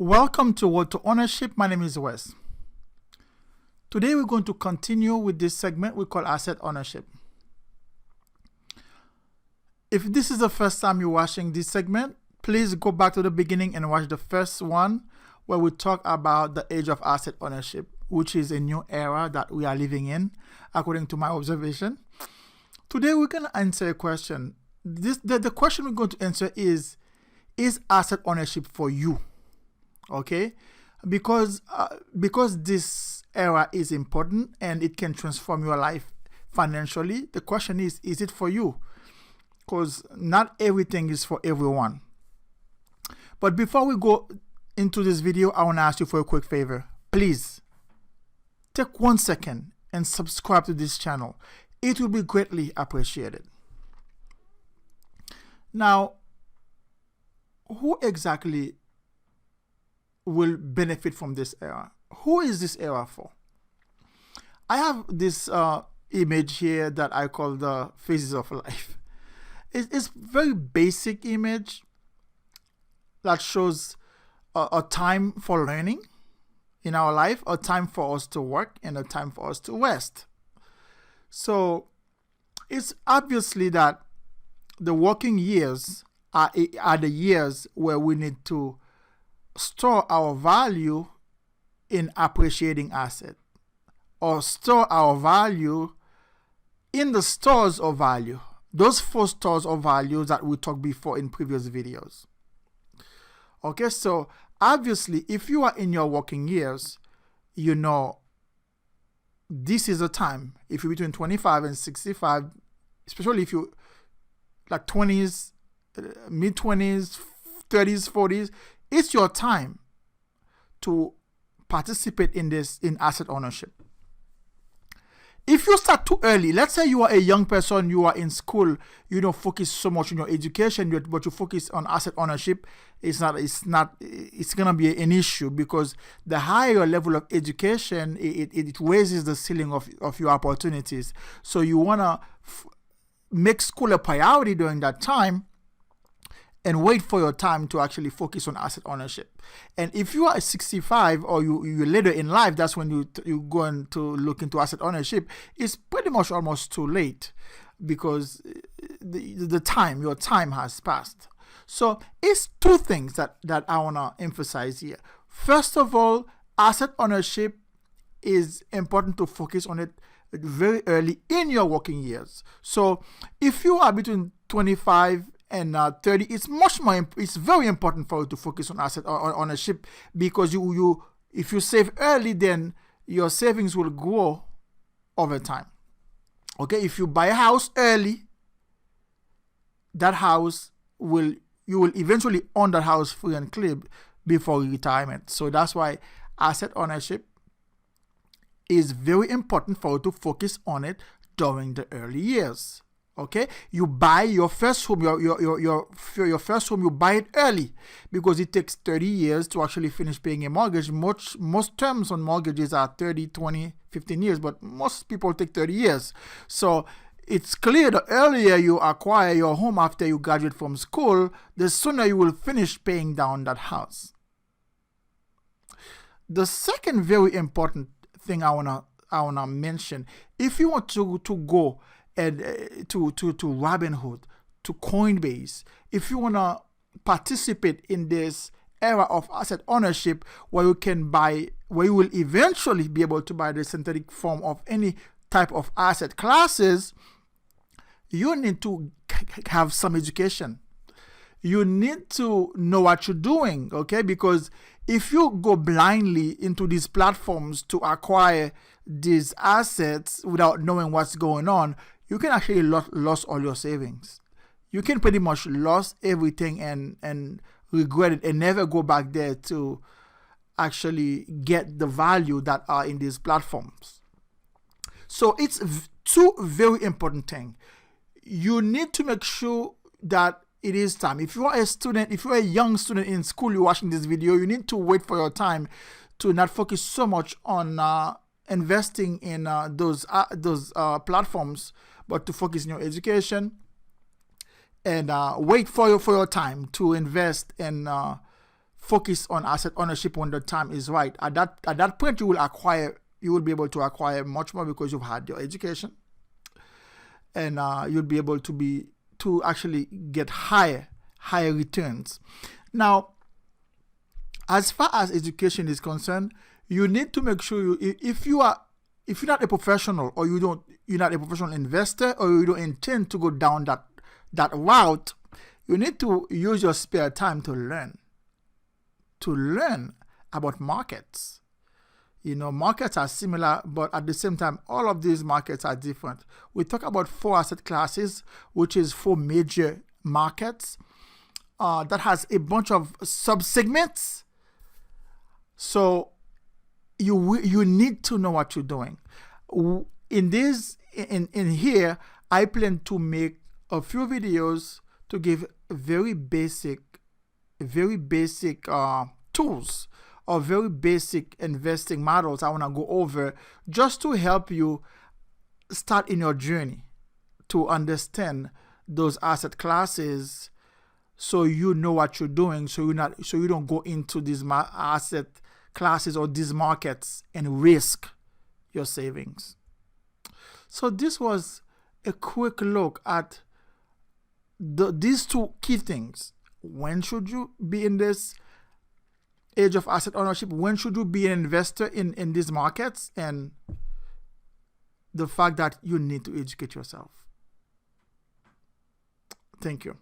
Welcome to Road to Ownership. My name is Wes. Today we're going to continue with this segment we call asset ownership. If this is the first time you're watching this segment, please go back to the beginning and watch the first one where we talk about the age of asset ownership, which is a new era that we are living in, according to my observation. Today we're going to answer a question. The question we're going to answer is asset ownership for you? Okay, because this era is important and it can transform your life financially. The question is it for you? Because not everything is for everyone. But before we go into this video, I want to ask you for a quick favor. Please take 1 second and subscribe to this channel. It will be greatly appreciated. Now, who exactly will benefit from this era? Who is this era for? I have this image here that I call the phases of life. It's very basic image that shows a time for learning in our life, a time for us to work, and a time for us to rest. So it's obviously that the working years are the years where we need to store our value in appreciating asset, or store our value in the stores of value, those 4 stores of value that we talked before in previous videos. Okay, so obviously if you are in your working years, you know this is a time, if you're between 25 and 65, especially if you like 20s, mid-20s, 30s, 40s, it's your time to participate in asset ownership. If you start too early, let's say you are a young person, you are in school, you don't focus so much on your education, but you focus on asset ownership, it's gonna be an issue, because the higher level of education, it raises the ceiling of your opportunities. So you wanna make school a priority during that time, and wait for your time to actually focus on asset ownership. And if you are 65 or you're later in life, that's when you're going to look into asset ownership. It's pretty much almost too late, because your time has passed. So it's 2 things that I want to emphasize here. First of all, asset ownership is important to focus on it very early in your working years. So if you are between 25 and 30, it's very important for you to focus on asset ownership, because if you save early, then your savings will grow over time. Okay, if you buy a house early, that house you will eventually own that house free and clear before retirement. So that's why asset ownership is very important for you to focus on it during the early years. Okay, you buy your first home, your first home, you buy it early, because it takes 30 years to actually finish paying a mortgage. Most terms on mortgages are 30, 20, 15 years, but most people take 30 years. So it's clear the earlier you acquire your home after you graduate from school, the sooner you will finish paying down that house. The second very important thing I wanna mention, if you want to go and to Robinhood, to Coinbase, if you want to participate in this era of asset ownership, where you will eventually be able to buy the synthetic form of any type of asset classes, you need to have some education. You need to know what you're doing, okay? Because if you go blindly into these platforms to acquire these assets without knowing what's going on, you can actually lose all your savings. You can pretty much lose everything and regret it and never go back there to actually get the value that are in these platforms. So it's 2 very important things. You need to make sure that it is time. If you are a student, if you're a young student in school, you're watching this video, you need to wait for your time to not focus so much on investing in those platforms, but to focus in your education and wait for your time to invest and focus on asset ownership when the time is right. At that point, you will be able to acquire much more because you've had your education, and you'll be able to actually get higher returns. Now, as far as education is concerned, you need to make sure if you're not a professional, or you're not a professional investor, or you don't intend to go down that route, you need to use your spare time to learn about markets. Markets are similar, but at the same time, all of these markets are different. We talk about 4 asset classes, which is 4 major markets that has a bunch of subsegments. So you need to know what you're doing. In here, I plan to make a few videos to give very basic tools or very basic investing models I want to go over, just to help you start in your journey to understand those asset classes, so you know what you're doing, so you don't go into these asset classes or these markets and risk your savings. So this was a quick look at these 2 key things. When should you be in this age of asset ownership? When should you be an investor in these markets? And the fact that you need to educate yourself. Thank you.